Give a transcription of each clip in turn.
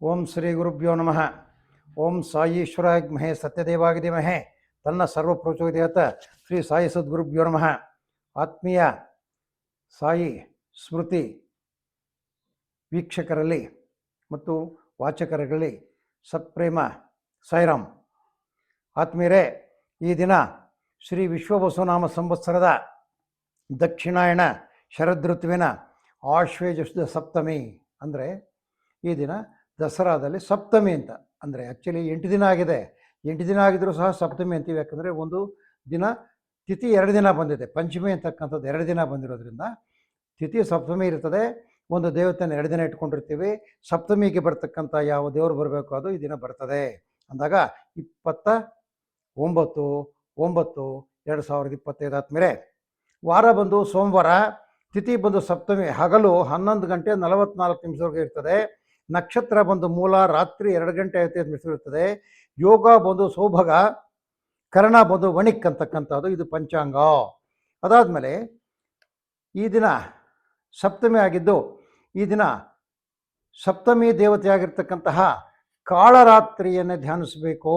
ಓಂ ಶ್ರೀ ಗುರುಭ್ಯೋ ನಮಃ. ಓಂ ಸಾಯಿ ಈಶ್ವರಾಯ ಮಹೇ ಸತ್ಯದೇವಾಗಿದೆ ಮಹೇ ತನ್ನ ಸರ್ವಪ್ರೋಚೋದಯತ ಶ್ರೀ ಸಾಯಿ ಸದ್ಗುರುಭ್ಯೋ ನಮಃ. ಆತ್ಮೀಯ ಸಾಯಿ ಸ್ಮೃತಿ ವೀಕ್ಷಕರಲ್ಲಿ ಮತ್ತು ವಾಚಕರಲ್ಲಿ ಸತ್ಪ್ರೇಮ ಸಾಯಿರಾಮ್. ಆತ್ಮೀಯರೇ, ಈ ದಿನ ಶ್ರೀ ವಿಶ್ವವಸುನಾಮ ಸಂವತ್ಸರದ ದಕ್ಷಿಣಾಯಣ ಶರದೃತುವಿನ ಆಶ್ವೇಜ ಶುದ್ಧ ಸಪ್ತಮಿ. ಅಂದರೆ ಈ ದಿನ ದಸರಾದಲ್ಲಿ ಸಪ್ತಮಿ ಅಂತ. ಅಂದರೆ ಆ್ಯಕ್ಚುಲಿ 8 ದಿನ ಆಗಿದೆ. 8 ದಿನ ಆಗಿದ್ರೂ ಸಹ ಸಪ್ತಮಿ ಅಂತೀವಿ. ಯಾಕಂದರೆ ಒಂದು ದಿನ ತಿಥಿ 2 ದಿನ ಬಂದಿದೆ. ಪಂಚಮಿ ಅಂತಕ್ಕಂಥದ್ದು 2 ದಿನ ಬಂದಿರೋದ್ರಿಂದ ತಿಥಿ ಸಪ್ತಮಿ ಇರ್ತದೆ. ಒಂದು ದೇವತೆಯನ್ನು 2 ದಿನ ಇಟ್ಕೊಂಡಿರ್ತೀವಿ. ಸಪ್ತಮಿಗೆ ಬರ್ತಕ್ಕಂಥ ಯಾವ ದೇವರು ಬರಬೇಕು ಅದು ಈ ದಿನ ಬರ್ತದೆ ಅಂದಾಗ 29/9/2025 ಆದ್ಮೇಲೆ ವಾರ ಬಂದು ಸೋಮವಾರ, ತಿಥಿ ಬಂದು ಸಪ್ತಮಿ, ಹಗಲು 11:44 ಇರ್ತದೆ. ನಕ್ಷತ್ರ ಬಂದು ಮೂಲ, ರಾತ್ರಿ 2:55 ಇರ್ತದೆ. ಯೋಗ ಬಂದು ಸೌಭಗ, ಕರ್ಣ ಬಂದು ವಣಿಕ್ ಅಂತಕ್ಕಂಥದ್ದು ಇದು ಪಂಚಾಂಗ. ಅದಾದಮೇಲೆ ಈ ದಿನ ಸಪ್ತಮಿ ಆಗಿದ್ದು, ಈ ದಿನ ಸಪ್ತಮಿ ದೇವತೆಯಾಗಿರ್ತಕ್ಕಂತಹ ಕಾಳರಾತ್ರಿಯನ್ನು ಧ್ಯಾನಿಸಬೇಕು.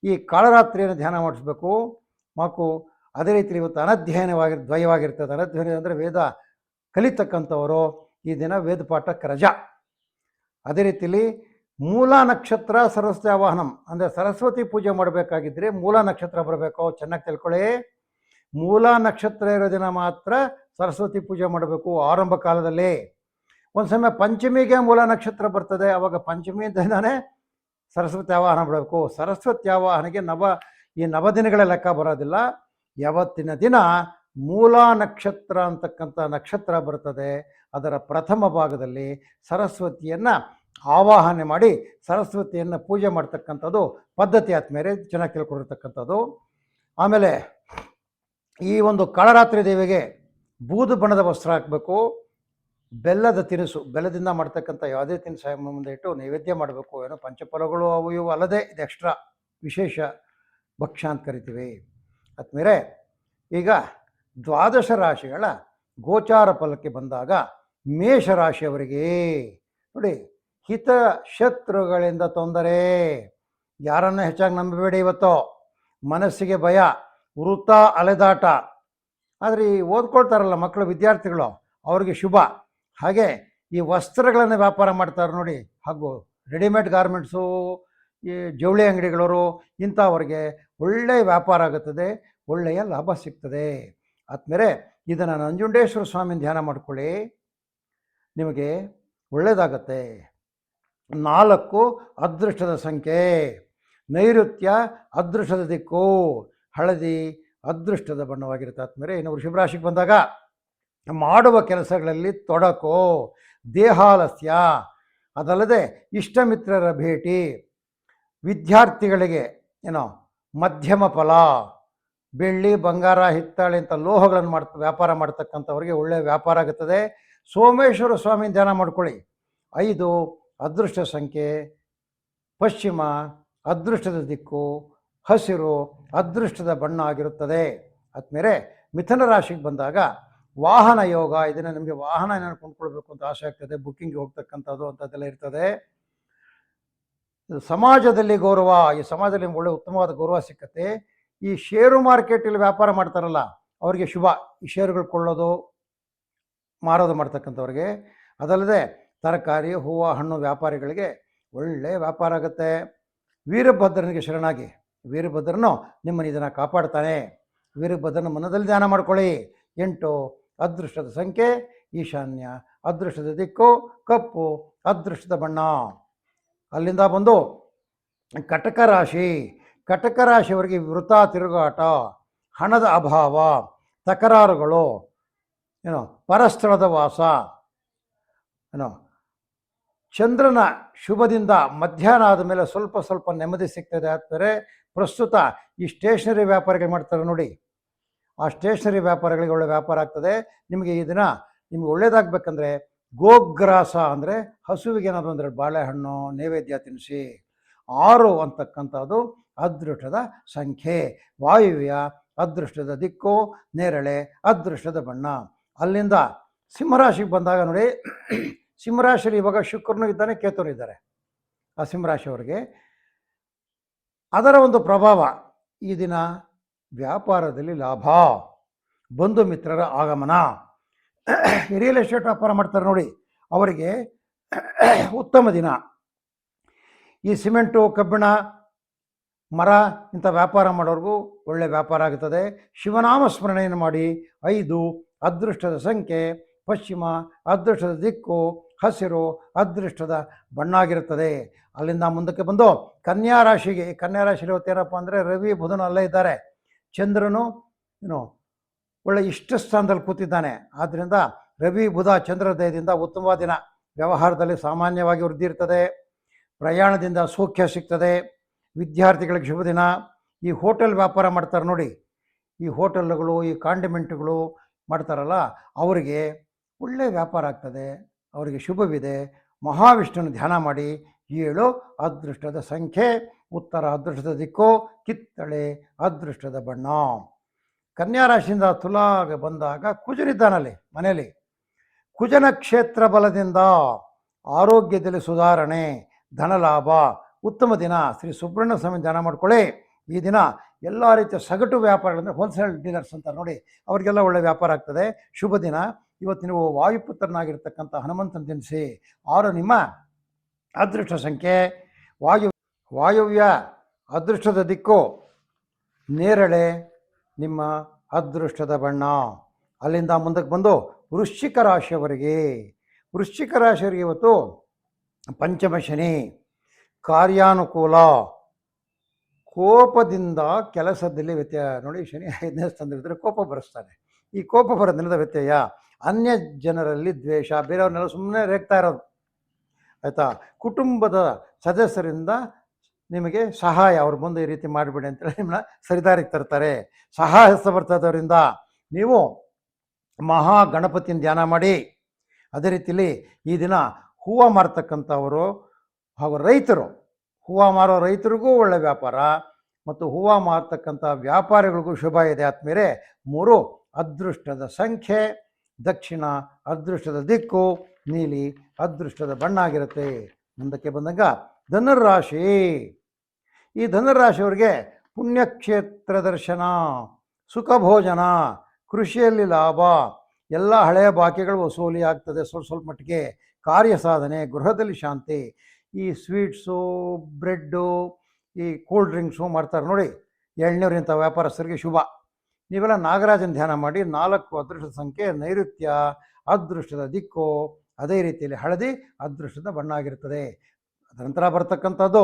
ಈ ಕಾಳರಾತ್ರಿಯನ್ನು ಧ್ಯಾನ ಮಾಡಿಸ್ಬೇಕು ಮಾಕು. ಅದೇ ರೀತಿ ಇವತ್ತು ದ್ವಯವಾಗಿರ್ತದೆ. ಅನಧ್ಯಯನ ಅಂದರೆ ವೇದ ಕಲಿತಕ್ಕಂಥವರು ಈ ದಿನ ವೇದ ಪಾಠಕ್ಕೆ ರಜಾ. ಅದೇ ರೀತಿಯಲ್ಲಿ ಮೂಲ ನಕ್ಷತ್ರ ಸರಸ್ವತಿ ಆವಾಹನಂ, ಅಂದರೆ ಸರಸ್ವತಿ ಪೂಜೆ ಮಾಡಬೇಕಾಗಿದ್ದರೆ ಮೂಲ ನಕ್ಷತ್ರ ಬರಬೇಕು. ಚೆನ್ನಾಗಿ ತಿಳ್ಕೊಳ್ಳಿ, ಮೂಲ ನಕ್ಷತ್ರ ಇರೋ ದಿನ ಮಾತ್ರ ಸರಸ್ವತಿ ಪೂಜೆ ಮಾಡಬೇಕು. ಆರಂಭ ಕಾಲದಲ್ಲಿ ಒಂದು ಸಮಯ ಪಂಚಮಿಗೆ ಮೂಲ ನಕ್ಷತ್ರ ಬರ್ತದೆ, ಆವಾಗ ಪಂಚಮಿ ದಿನವೇ ಸರಸ್ವತಿ ಆವಾಹನ ಮಾಡಬೇಕು. ಸರಸ್ವತಿ ಆವಾಹನೆಗೆ ಈ ನವದಿನಗಳ ಲೆಕ್ಕ ಬರೋದಿಲ್ಲ. ಯಾವತ್ತಿನ ದಿನ ಮೂಲ ನಕ್ಷತ್ರ ಅಂತಕ್ಕಂಥ ನಕ್ಷತ್ರ ಬರ್ತದೆ, ಅದರ ಪ್ರಥಮ ಭಾಗದಲ್ಲಿ ಸರಸ್ವತಿಯನ್ನು ಆವಾಹನೆ ಮಾಡಿ ಸರಸ್ವತಿಯನ್ನು ಪೂಜೆ ಮಾಡ್ತಕ್ಕಂಥದ್ದು ಪದ್ಧತಿ. ಆದ್ಮೇಲೆ ಚೆನ್ನಾಗಿ ತಿಳ್ಕೊಂಡಿರ್ತಕ್ಕಂಥದ್ದು. ಆಮೇಲೆ ಈ ಒಂದು ಕಾಳರಾತ್ರಿ ದೇವಿಗೆ ಬೂದು ಬಣ್ಣದ ವಸ್ತ್ರ ಹಾಕಬೇಕು. ಬೆಲ್ಲದ ತಿನಿಸು, ಬೆಲ್ಲದಿಂದ ಮಾಡ್ತಕ್ಕಂಥ ಯಾವುದೇ ತಿನಿಸು ಮುಂದೆ ಇಟ್ಟು ನೈವೇದ್ಯ ಮಾಡಬೇಕು. ಏನೋ ಪಂಚಫಲಗಳು ಅವು ಇವು ಅಲ್ಲದೆ ಇದು ಎಕ್ಸ್ಟ್ರಾ ವಿಶೇಷ ಭಕ್ಷ್ಯ ಅಂತ ಕರಿತೀವಿ. ಆದ್ಮೇಲೆ ಈಗ ದ್ವಾದಶ ರಾಶಿಗಳ ಗೋಚಾರ ಫಲಕ್ಕೆ ಬಂದಾಗ ಮೇಷರಾಶಿಯವರಿಗೆ ನೋಡಿ, ಹಿತ ಶತ್ರುಗಳಿಂದ ತೊಂದರೆ. ಯಾರನ್ನು ಹೆಚ್ಚಾಗಿ ನಂಬಬೇಡಿ. ಇವತ್ತು ಮನಸ್ಸಿಗೆ ಭಯ, ವೃಥ ಅಲೆದಾಟ. ಆದರೆ ಈ ಓದ್ಕೊಳ್ತಾರಲ್ಲ ಮಕ್ಕಳು, ವಿದ್ಯಾರ್ಥಿಗಳು, ಅವ್ರಿಗೆ ಶುಭ. ಹಾಗೆ ಈ ವಸ್ತ್ರಗಳನ್ನು ವ್ಯಾಪಾರ ಮಾಡ್ತಾರೆ ನೋಡಿ, ಹಾಗೂ ರೆಡಿಮೇಡ್ ಗಾರ್ಮೆಂಟ್ಸು, ಈ ಜವಳಿ ಅಂಗಡಿಗಳವರು, ಇಂಥವ್ರಿಗೆ ಒಳ್ಳೆಯ ವ್ಯಾಪಾರ ಆಗುತ್ತದೆ, ಒಳ್ಳೆಯ ಲಾಭ ಸಿಗ್ತದೆ. ಆದ್ಮೇಲೆ ಇದನ್ನು ನಂಜುಂಡೇಶ್ವರ ಸ್ವಾಮಿ ಧ್ಯಾನ ಮಾಡ್ಕೊಳ್ಳಿ, ನಿಮಗೆ ಒಳ್ಳೆಯದಾಗತ್ತೆ. 4 ಅದೃಷ್ಟದ ಸಂಖ್ಯೆ. ನೈಋತ್ಯ ಅದೃಷ್ಟದ ದಿಕ್ಕು. ಹಳದಿ ಅದೃಷ್ಟದ ಬಣ್ಣವಾಗಿರುತ್ತೆ. ಆದ್ಮೇಲೆ ಇನ್ನು ವೃಷಭ ರಾಶಿಗೆ ಬಂದಾಗ ಮಾಡುವ ಕೆಲಸಗಳಲ್ಲಿ ತೊಡಕು, ದೇಹಾಲಸ್ಯ. ಅದಲ್ಲದೆ ಇಷ್ಟಮಿತ್ರರ ಭೇಟಿ. ವಿದ್ಯಾರ್ಥಿಗಳಿಗೆ ಮಧ್ಯಮ ಫಲ. ಬೆಳ್ಳಿ ಬಂಗಾರ ಹಿತ್ತಾಳೆ ಅಂತ ಲೋಹಗಳನ್ನು ವ್ಯಾಪಾರ ಮಾಡ್ತಕ್ಕಂಥವ್ರಿಗೆ ಒಳ್ಳೆಯ ವ್ಯಾಪಾರ ಆಗುತ್ತದೆ. ಸೋಮೇಶ್ವರ ಸ್ವಾಮಿ ಧ್ಯಾನ ಮಾಡ್ಕೊಳ್ಳಿ. 5 ಅದೃಷ್ಟ ಸಂಖ್ಯೆ. ಪಶ್ಚಿಮ ಅದೃಷ್ಟದ ದಿಕ್ಕು. ಹಸಿರು ಅದೃಷ್ಟದ ಬಣ್ಣ ಆಗಿರುತ್ತದೆ. ಆದ್ಮೇಲೆ ಮಿಥುನ ರಾಶಿಗೆ ಬಂದಾಗ ವಾಹನ ಯೋಗ. ಇದನ್ನು ನಿಮಗೆ ವಾಹನ ಏನಾದ್ರು ಕೊಂಡ್ಕೊಳ್ಬೇಕು ಅಂತ ಆಸೆ ಆಗ್ತದೆ, ಬುಕ್ಕಿಂಗ್ಗೆ ಹೋಗ್ತಕ್ಕಂಥದ್ದು ಅಂಥದ್ದೆಲ್ಲ ಇರ್ತದೆ. ಸಮಾಜದಲ್ಲಿ ಗೌರವ. ಈ ಸಮಾಜದಲ್ಲಿ ನಿಮ್ಗೆ ಒಳ್ಳೆ ಉತ್ತಮವಾದ ಗೌರವ ಸಿಕ್ಕತ್ತೆ. ಈ ಷೇರು ಮಾರ್ಕೆಟಲ್ಲಿ ವ್ಯಾಪಾರ ಮಾಡ್ತಾರಲ್ಲ ಅವರಿಗೆ ಶುಭ. ಈ ಷೇರುಗಳು ಕೊಳ್ಳೋದು ಮಾರೋದು ಮಾಡ್ತಕ್ಕಂಥವ್ರಿಗೆ. ಅದಲ್ಲದೆ ತರಕಾರಿ, ಹೂವು, ಹಣ್ಣು ವ್ಯಾಪಾರಿಗಳಿಗೆ ಒಳ್ಳೆಯ ವ್ಯಾಪಾರ ಆಗುತ್ತೆ. ವೀರಭದ್ರನಿಗೆ ಶರಣಾಗಿ. ವೀರಭದ್ರನು ನಿಮ್ಮನ್ನು ಇದನ್ನು ಕಾಪಾಡ್ತಾನೆ. ವೀರಭದ್ರನ ಮನದಲ್ಲಿ ಧ್ಯಾನ ಮಾಡ್ಕೊಳ್ಳಿ. 8 ಅದೃಷ್ಟದ ಸಂಖ್ಯೆ. ಈಶಾನ್ಯ ಅದೃಷ್ಟದ ದಿಕ್ಕು. ಕಪ್ಪು ಅದೃಷ್ಟದ ಬಣ್ಣ. ಅಲ್ಲಿಂದ ಬಂದು ಕಟಕ ರಾಶಿ. ಕಟಕ ರಾಶಿಯವರಿಗೆ ವೃಥ ತಿರುಗಾಟ, ಹಣದ ಅಭಾವ, ತಕರಾರುಗಳು, ಪರಸ್ಥಳದ ವಾಸ. ಚಂದ್ರನ ಶುಭದಿಂದ ಮಧ್ಯಾಹ್ನ ಆದಮೇಲೆ ಸ್ವಲ್ಪ ನೆಮ್ಮದಿ ಸಿಗ್ತದೆ. ಆದರೆ ಪ್ರಸ್ತುತ ಈ ಸ್ಟೇಷನರಿ ವ್ಯಾಪಾರಿಗಳು ಮಾಡ್ತಾರೆ ನೋಡಿ, ಆ ಸ್ಟೇಷನರಿ ವ್ಯಾಪಾರಗಳಿಗೆ ಒಳ್ಳೆ ವ್ಯಾಪಾರ ಆಗ್ತದೆ. ನಿಮಗೆ ಈ ದಿನ ನಿಮ್ಗೆ ಒಳ್ಳೇದಾಗಬೇಕಂದ್ರೆ ಗೋಗ್ರಾಸ ಅಂದರೆ ಹಸುವಿಗೆ ಏನಾದರೂ ಅಂದರೆ ಬಾಳೆಹಣ್ಣು ನೈವೇದ್ಯ ತಿನ್ನಿಸಿ. 6 ಅಂತಕ್ಕಂಥದ್ದು ಅದೃಷ್ಟದ ಸಂಖ್ಯೆ. ವಾಯುವ್ಯ ಅದೃಷ್ಟದ ದಿಕ್ಕು. ನೇರಳೆ ಅದೃಷ್ಟದ ಬಣ್ಣ. ಅಲ್ಲಿಂದ ಸಿಂಹರಾಶಿಗೆ ಬಂದಾಗ ನೋಡಿ, ಸಿಂಹರಾಶಿಯಲ್ಲಿ ಇವಾಗ ಶುಕ್ರನೂ ಇದ್ದಾನೆ, ಕೇತುನೂ ಇದ್ದಾರೆ. ಆ ಸಿಂಹರಾಶಿಯವರಿಗೆ ಅದರ ಒಂದು ಪ್ರಭಾವ ಈ ದಿನ ವ್ಯಾಪಾರದಲ್ಲಿ ಲಾಭ, ಬಂಧು ಮಿತ್ರರ ಆಗಮನ. ರಿಯಲ್ ಎಸ್ಟೇಟ್ ವ್ಯಾಪಾರ ಮಾಡ್ತಾರೆ ನೋಡಿ, ಅವರಿಗೆ ಉತ್ತಮ ದಿನ. ಈ ಸಿಮೆಂಟು, ಕಬ್ಬಿಣ, ಮರ ಇಂಥ ವ್ಯಾಪಾರ ಮಾಡೋರಿಗೂ ಒಳ್ಳೆಯ ವ್ಯಾಪಾರ ಆಗುತ್ತದೆ. ಶಿವನಾಮ ಸ್ಮರಣೆಯನ್ನು ಮಾಡಿ. 5 ಅದೃಷ್ಟದ ಸಂಖ್ಯೆ ಪಶ್ಚಿಮ, ಅದೃಷ್ಟದ ದಿಕ್ಕು ಹಸಿರು, ಅದೃಷ್ಟದ ಬಣ್ಣ ಆಗಿರುತ್ತದೆ. ಅಲ್ಲಿಂದ ಮುಂದಕ್ಕೆ ಬಂದು ಕನ್ಯಾ ರಾಶಿಗೆ. ಕನ್ಯಾ ರಾಶಿಯಲ್ಲಿ ಇವತ್ತೇನಪ್ಪ ಅಂದರೆ ರವಿ ಬುಧನು ಅಲ್ಲೇ ಇದ್ದಾರೆ, ಚಂದ್ರನು ಒಳ್ಳೆ ಇಷ್ಟ ಸ್ಥಾನದಲ್ಲಿ ಕೂತಿದ್ದಾನೆ. ಆದ್ದರಿಂದ ರವಿ ಬುಧ ಚಂದ್ರ ದಯದಿಂದ ಉತ್ತಮವಾದ ದಿನ. ವ್ಯವಹಾರದಲ್ಲಿ ಸಾಮಾನ್ಯವಾಗಿ ವೃದ್ಧಿ ಇರ್ತದೆ, ಪ್ರಯಾಣದಿಂದ ಸೌಖ್ಯ ಸಿಗ್ತದೆ. ವಿದ್ಯಾರ್ಥಿಗಳಿಗೆ ಶುಭ ದಿನ. ಈ ಹೋಟೆಲ್ ವ್ಯಾಪಾರ ಮಾಡ್ತಾರೆ ನೋಡಿ, ಈ ಹೋಟೆಲ್ಗಳು, ಈ ಕಾಂಡಿಮೆಂಟ್ಗಳು ಮಾಡ್ತಾರಲ್ಲ, ಅವರಿಗೆ ಒಳ್ಳೆಯ ವ್ಯಾಪಾರ ಆಗ್ತದೆ, ಅವರಿಗೆ ಶುಭವಿದೆ. ಮಹಾವಿಷ್ಣುನ ಧ್ಯಾನ ಮಾಡಿ. 7 ಅದೃಷ್ಟದ ಸಂಖ್ಯೆ ಉತ್ತರ, ಅದೃಷ್ಟದ ದಿಕ್ಕು ಕಿತ್ತಳೆ, ಅದೃಷ್ಟದ ಬಣ್ಣ. ಕನ್ಯಾ ರಾಶಿಯಿಂದ ತುಲಾಗೆ ಬಂದಾಗ ಕುಜನಿದ್ದಾನಲ್ಲಿ ಮನೆಯಲ್ಲಿ. ಕುಜನ ಕ್ಷೇತ್ರ ಬಲದಿಂದ ಆರೋಗ್ಯದಲ್ಲಿ ಸುಧಾರಣೆ, ಧನಲಾಭ, ಉತ್ತಮ ದಿನ. ಶ್ರೀ ಸುಬ್ರಹ್ಮಣ್ಯ ಸ್ವಾಮಿ ಧ್ಯಾನ ಮಾಡ್ಕೊಳ್ಳಿ. ಈ ದಿನ ಎಲ್ಲ ರೀತಿಯ ಸಗಟು ವ್ಯಾಪಾರಗಳಂದರೆ ಹೋಲ್ಸೇಲ್ ಡೀಲರ್ಸ್ ಅಂತ ನೋಡಿ, ಅವರಿಗೆಲ್ಲ ಒಳ್ಳೆ ವ್ಯಾಪಾರ ಆಗ್ತದೆ. ಶುಭ ದಿನ. ಇವತ್ತು ನೀವು ವಾಯುಪುತ್ರನಾಗಿರ್ತಕ್ಕಂಥ ಹನುಮಂತನ ತಿನ್ನಿಸಿ. 6 ನಿಮ್ಮ ಅದೃಷ್ಟ ಸಂಖ್ಯೆ ವಾಯುವ್ಯ, ಅದೃಷ್ಟದ ದಿಕ್ಕು ನೇರಳೆ, ನಿಮ್ಮ ಅದೃಷ್ಟದ ಬಣ್ಣ. ಅಲ್ಲಿಂದ ಮುಂದಕ್ಕೆ ಬಂದು ವೃಶ್ಚಿಕ ರಾಶಿಯವರಿಗೆ. ವೃಶ್ಚಿಕ ರಾಶಿಯವರಿಗೆ ಇವತ್ತು ಪಂಚಮ ಶನಿ, ಕಾರ್ಯಾನುಕೂಲ, ಕೋಪದಿಂದ ಕೆಲಸದಲ್ಲಿ ವ್ಯತ್ಯಯ. ನೋಡಿ, ಶನಿ 5ನೇ ಸ್ಥಾನದಲ್ಲಿದ್ದರೆ ಕೋಪ ಬರೆಸ್ತಾನೆ. ಈ ಕೋಪ ಬರೋದ್ರಿಂದ ವ್ಯತ್ಯಯ. ಅನ್ಯ ಜನರಲ್ಲಿ ದ್ವೇಷ, ಬೇರೆಯವ್ರನ್ನೆಲ್ಲ ಸುಮ್ಮನೆ ರೇಗ್ತಾ ಇರೋದು, ಆಯಿತಾ. ಕುಟುಂಬದ ಸದಸ್ಯರಿಂದ ನಿಮಗೆ ಸಹಾಯ, ಅವ್ರು ಬಂದು ಈ ರೀತಿ ಮಾಡಿಬಿಡಿ ಅಂತೇಳಿ ನಿಮ್ಮನ್ನ ಸರಿದಾರಿಗೆ ತರ್ತಾರೆ. ಸಹಾಯ ಬರ್ತದವರಿಂದ ನೀವು ಮಹಾ ಗಣಪತಿನ ಧ್ಯಾನ ಮಾಡಿ. ಅದೇ ರೀತಿಯಲ್ಲಿ ಈ ದಿನ ಹೂವು ಮಾರ್ತಕ್ಕಂಥವರು ಹಾಗೂ ರೈತರು, ಹೂವು ಮಾರೋ ರೈತರಿಗೂ ಒಳ್ಳೆ ವ್ಯಾಪಾರ ಮತ್ತು ಹೂವು ಮಾರ್ತಕ್ಕಂಥ ವ್ಯಾಪಾರಿಗಳಿಗೂ ಶುಭ ಇದೆ. ಆದ್ಮೇಲೆ 3 ಅದೃಷ್ಟದ ಸಂಖ್ಯೆ ದಕ್ಷಿಣ, ಅದೃಷ್ಟದ ದಿಕ್ಕು ನೀಲಿ, ಅದೃಷ್ಟದ ಬಣ್ಣ ಆಗಿರುತ್ತೆ. ಮುಂದಕ್ಕೆ ಬಂದಾಗ ಧನುರಾಶಿ. ಈ ಧನುರಾಶಿಯವರಿಗೆ ಪುಣ್ಯಕ್ಷೇತ್ರ ದರ್ಶನ, ಸುಖ ಭೋಜನ, ಕೃಷಿಯಲ್ಲಿ ಲಾಭ, ಎಲ್ಲ ಹಳೆಯ ಬಾಕಿಗಳು ವಸೂಲಿ ಆಗ್ತದೆ ಸ್ವಲ್ಪ ಮಟ್ಟಿಗೆ. ಕಾರ್ಯ ಸಾಧನೆ, ಗೃಹದಲ್ಲಿ ಶಾಂತಿ. ಈ ಸ್ವೀಟ್ಸು, ಬ್ರೆಡ್ಡು, ಈ ಕೂಲ್ ಡ್ರಿಂಕ್ಸು ಮಾಡ್ತಾರೆ ನೋಡಿ, ಎಳ್ನೀರು, ಇಂಥ ವ್ಯಾಪಾರಸ್ಥರಿಗೆ ಶುಭ. ನೀವೆಲ್ಲ ನಾಗರಾಜನ ಧ್ಯಾನ ಮಾಡಿ. 4 ಅದೃಷ್ಟದ ಸಂಖ್ಯೆ ನೈಋತ್ಯ, ಅದೃಷ್ಟದ ದಿಕ್ಕು ಅದೇ ರೀತಿಯಲ್ಲಿ ಹಳದಿ, ಅದೃಷ್ಟದ ಬಣ್ಣ ಆಗಿರ್ತದೆ. ಅದರ ನಂತರ ಬರ್ತಕ್ಕಂಥದ್ದು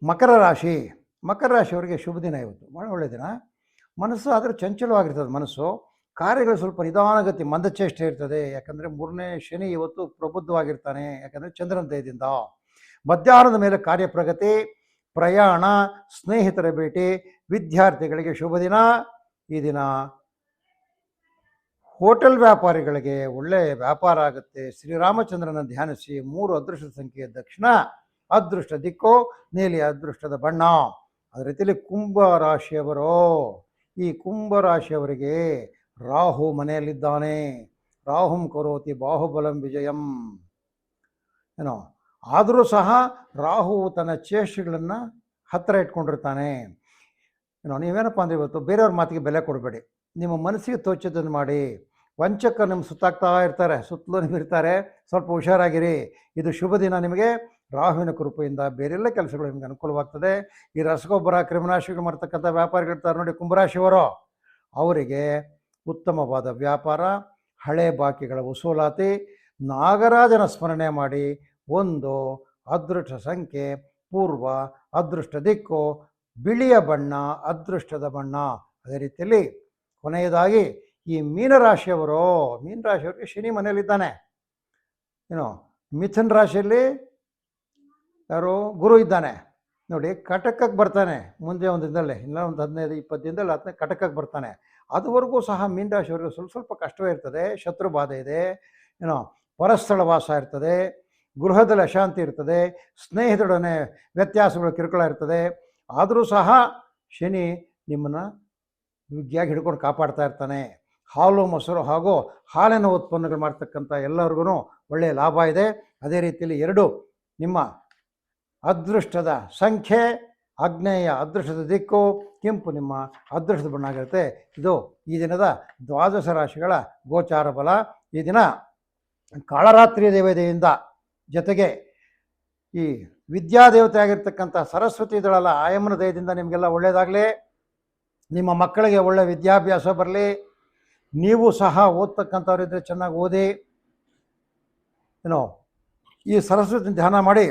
ಮಕರ ರಾಶಿ. ಮಕರ ರಾಶಿಯವರಿಗೆ ಶುಭ ದಿನ ಇವತ್ತು, ಭಾಳ ಒಳ್ಳೆಯ ದಿನ. ಮನಸ್ಸು ಆದರೆ ಚಂಚಲವಾಗಿರ್ತದೆ. ಮನಸ್ಸು ಕಾರ್ಯಗಳು ಸ್ವಲ್ಪ ನಿಧಾನಗತಿ, ಮಂದಚೇಷ್ಟೆ ಇರ್ತದೆ. ಯಾಕಂದರೆ 3ನೇ ಶನಿ ಇವತ್ತು ಪ್ರಬುದ್ಧವಾಗಿರ್ತಾನೆ, ಯಾಕಂದರೆ ಚಂದ್ರನ ದಯದಿಂದ. ಮಧ್ಯಾಹ್ನದ ಮೇಲೆ ಕಾರ್ಯಪ್ರಗತಿ, ಪ್ರಯಾಣ, ಸ್ನೇಹಿತರ ಭೇಟಿ. ವಿದ್ಯಾರ್ಥಿಗಳಿಗೆ ಶುಭ ದಿನ. ಈ ದಿನ ಹೋಟೆಲ್ ವ್ಯಾಪಾರಿಗಳಿಗೆ ಒಳ್ಳೆಯ ವ್ಯಾಪಾರ ಆಗುತ್ತೆ. ಶ್ರೀರಾಮಚಂದ್ರನ ಧ್ಯಾನಿಸಿ. 3 ಅದೃಷ್ಟದ ಸಂಖ್ಯೆ ದಕ್ಷಿಣ, ಅದೃಷ್ಟ ದಿಕ್ಕು ನೀಲಿ, ಅದೃಷ್ಟದ ಬಣ್ಣ. ಅದೇ ರೀತಿಯಲ್ಲಿ ಕುಂಭ ರಾಶಿಯವರು. ಈ ಕುಂಭ ರಾಶಿಯವರಿಗೆ ರಾಹು ಮನೆಯಲ್ಲಿದ್ದಾನೆ. ರಾಹುಂ ಕರೋತಿ ಬಾಹುಬಲಂ ವಿಜಯಂ. ಏನೋ ಆದರೂ ಸಹ ರಾಹು ತನ್ನ ಚೇಷ್ಟೆಗಳನ್ನು ಹತ್ತಿರ ಇಟ್ಕೊಂಡಿರ್ತಾನೆ. ನೀವೇನಪ್ಪ ಅಂದರೆ ಇವತ್ತು ಬೇರೆಯವ್ರ ಮಾತಿಗೆ ಬೆಲೆ ಕೊಡಬೇಡಿ, ನಿಮ್ಮ ಮನಸ್ಸಿಗೆ ತೋಚಿದ್ದನ್ನು ಮಾಡಿ. ವಂಚಕರು ನಿಮ್ಮ ಸುತ್ತಾಗ್ತಾ ಇರ್ತಾರೆ, ಸುತ್ತಲೂ ನೀವು ಇರ್ತಾರೆ, ಸ್ವಲ್ಪ ಹುಷಾರಾಗಿರಿ. ಇದು ಶುಭ ದಿನ ನಿಮಗೆ. ರಾಹುವಿನ ಕೃಪೆಯಿಂದ ಬೇರೆಲ್ಲ ಕೆಲಸಗಳು ನಿಮಗೆ ಅನುಕೂಲವಾಗ್ತದೆ. ಈ ರಸಗೊಬ್ಬರ, ಕ್ರಿಮಿನಾಶಕಗಳು ಮಾಡ್ತಕ್ಕಂಥ ವ್ಯಾಪಾರಿಗಳಿರ್ತಾರೆ ನೋಡಿ, ಕುಂಭರಾಶಿಯವರು, ಅವರಿಗೆ ಉತ್ತಮವಾದ ವ್ಯಾಪಾರ, ಹಳೆ ಬಾಕಿಗಳ ವಸೂಲಾತಿ. ನಾಗರಾಜನ ಸ್ಮರಣೆ ಮಾಡಿ. 1 ಅದೃಷ್ಟ ಸಂಖ್ಯೆ ಪೂರ್ವ, ಅದೃಷ್ಟ ದಿಕ್ಕು ಬಿಳಿಯ ಬಣ್ಣ, ಅದೃಷ್ಟದ ಬಣ್ಣ. ಅದೇ ರೀತಿಯಲ್ಲಿ ಕೊನೆಯದಾಗಿ ಈ ಮೀನರಾಶಿಯವರಿಗೆ ಶನಿ ಮನೆಯಲ್ಲಿದ್ದಾನೆ. ಮಿಥುನ್ ರಾಶಿಯಲ್ಲಿ ಯಾರು ಗುರು ಇದ್ದಾನೆ ನೋಡಿ. ಕಟಕಕ್ಕೆ ಬರ್ತಾನೆ ಮುಂದೆ ಒಂದು ದಿನದಲ್ಲೇ, ಇಲ್ಲ ಒಂದು 15-20 ದಿನದಲ್ಲಿ ಕಟಕಕ್ಕೆ ಬರ್ತಾನೆ. ಅದುವರೆಗೂ ಸಹ ಮೀನರಾಶಿಯವರಿಗೆ ಸ್ವಲ್ಪ ಕಷ್ಟವೇ ಇರ್ತದೆ. ಶತ್ರು ಬಾಧೆ ಇದೆ, ಪರಸ್ಥಳ ವಾಸ ಇರ್ತದೆ, ಗೃಹದಲ್ಲಿ ಅಶಾಂತಿ ಇರ್ತದೆ, ಸ್ನೇಹಿತರೊಡನೆ ವ್ಯತ್ಯಾಸಗಳು, ಕಿರುಕುಳ ಇರ್ತದೆ. ಆದರೂ ಸಹ ಶನಿ ನಿಮ್ಮನ್ನು ವಿಗ್ಗಿಯಾಗಿ ಹಿಡ್ಕೊಂಡು ಕಾಪಾಡ್ತಾ ಇರ್ತಾನೆ. ಹಾಲು, ಮೊಸರು ಹಾಗೂ ಹಾಲಿನ ಉತ್ಪನ್ನಗಳು ಮಾಡ್ತಕ್ಕಂಥ ಎಲ್ಲರಿಗೂ ಒಳ್ಳೆಯ ಲಾಭ ಇದೆ. ಅದೇ ರೀತಿಯಲ್ಲಿ 2 ನಿಮ್ಮ ಅದೃಷ್ಟದ ಸಂಖ್ಯೆ, ಆಗ್ನೇಯ ಅದೃಷ್ಟದ ದಿಕ್ಕು, ಕೆಂಪು ನಿಮ್ಮ ಅದೃಷ್ಟದ ಬಣ್ಣ ಆಗಿರುತ್ತೆ. ಇದು ಈ ದಿನದ ದ್ವಾದಶ ರಾಶಿಗಳ ಗೋಚಾರ ಫಲ. ಈ ದಿನ ಕಾಳರಾತ್ರಿ ದೇವತೆಯಿಂದ ಜೊತೆಗೆ ಈ ವಿದ್ಯಾದೇವತೆ ಆಗಿರ್ತಕ್ಕಂಥ ಸರಸ್ವತಿ ಇದ್ದಳಲ್ಲ, ಆಯಮ್ಮನ ದಯದಿಂದ ನಿಮಗೆಲ್ಲ ಒಳ್ಳೆಯದಾಗಲಿ. ನಿಮ್ಮ ಮಕ್ಕಳಿಗೆ ಒಳ್ಳೆಯ ವಿದ್ಯಾಭ್ಯಾಸ ಬರಲಿ. ನೀವು ಸಹ ಓದ್ತಕ್ಕಂಥವ್ರಿದ್ರೆ ಚೆನ್ನಾಗಿ ಓದಿ, ಏನೋ ಈ ಸರಸ್ವತಿ ಧ್ಯಾನ ಮಾಡಿ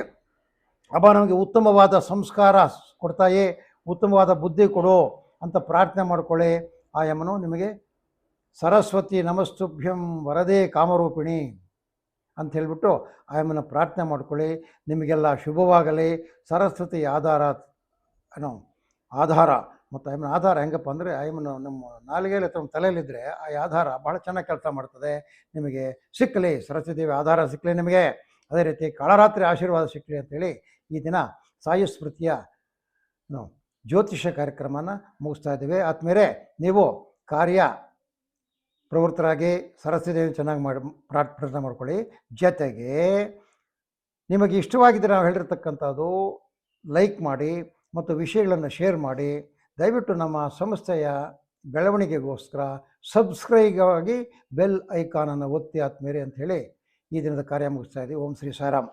ಅಬ್ಬ ನಮಗೆ ಉತ್ತಮವಾದ ಸಂಸ್ಕಾರ ಕೊಡ್ತಾಯಿ, ಉತ್ತಮವಾದ ಬುದ್ಧಿ ಕೊಡು ಅಂತ ಪ್ರಾರ್ಥನೆ ಮಾಡ್ಕೊಳ್ಳಿ. ಆಯಮ್ಮನು ನಿಮಗೆ ಸರಸ್ವತಿ ನಮಸ್ತುಭ್ಯಂ ವರದೇ ಕಾಮರೂಪಿಣಿ ಅಂತ ಹೇಳಿಬಿಟ್ಟು ಆಯಮ್ಮನ ಪ್ರಾರ್ಥನೆ ಮಾಡ್ಕೊಳ್ಳಿ. ನಿಮಗೆಲ್ಲ ಶುಭವಾಗಲಿ. ಸರಸ್ವತಿ ಆಧಾರ ಏನೋ ಆಧಾರ ಮತ್ತು ಆಯಮ್ಮನ ಆಧಾರ ಹೆಂಗಪ್ಪ ಅಂದರೆ, ಆಯಮ್ಮನ ನಮ್ಮ ನಾಲಿಗೆಯಲ್ಲಿ ಅಥವಾ ತಲೆಯಲ್ಲಿದ್ದರೆ ಆ ಆಧಾರ ಭಾಳ ಚೆನ್ನಾಗಿ ಕೆಲಸ ಮಾಡ್ತದೆ. ನಿಮಗೆ ಸಿಕ್ಕಲಿ, ಸರಸ್ವತಿ ದೇವಿ ಆಧಾರ ಸಿಕ್ಕಲಿ ನಿಮಗೆ. ಅದೇ ರೀತಿ ಕಾಳರಾತ್ರಿ ಆಶೀರ್ವಾದ ಸಿಕ್ಕಲಿ ಅಂತೇಳಿ ಈ ದಿನ ಸಾಯಿ ಸ್ಮೃತಿಯ ಜ್ಯೋತಿಷ್ಯ ಕಾರ್ಯಕ್ರಮನ ಮುಗಿಸ್ತಾ ಇದ್ದೀವಿ. ಆದಮೇಲೆ ನೀವು ಕಾರ್ಯ ಪ್ರವೃತ್ತರಾಗಿ ಸರಸ್ವತಿ ದೇವಿ ಚೆನ್ನಾಗಿ ಪ್ರಾರ್ಥನೆ ಮಾಡ್ಕೊಳ್ಳಿ. ಜೊತೆಗೆ ನಿಮಗೆ ಇಷ್ಟವಾಗಿದ್ದರೆ ನಾವು ಹೇಳಿರ್ತಕ್ಕಂಥದ್ದು ಲೈಕ್ ಮಾಡಿ ಮತ್ತು ವಿಷಯಗಳನ್ನು ಶೇರ್ ಮಾಡಿ. ದಯವಿಟ್ಟು ನಮ್ಮ ಸಂಸ್ಥೆಯ ಬೆಳವಣಿಗೆಗೋಸ್ಕರ ಸಬ್ಸ್ಕ್ರೈಬ್ ಆಗಿ ಬೆಲ್ ಐಕಾನನ್ನು ಒತ್ತಿ ಆದ್ಮೇಲೆ ಅಂತ ಹೇಳಿ ಈ ದಿನದ ಕಾರ್ಯ ಮುಗಿಸ್ತಾ ಇದ್ದೀವಿ. ಓಂ ಶ್ರೀ ಸಾಯಿರಾಮ್.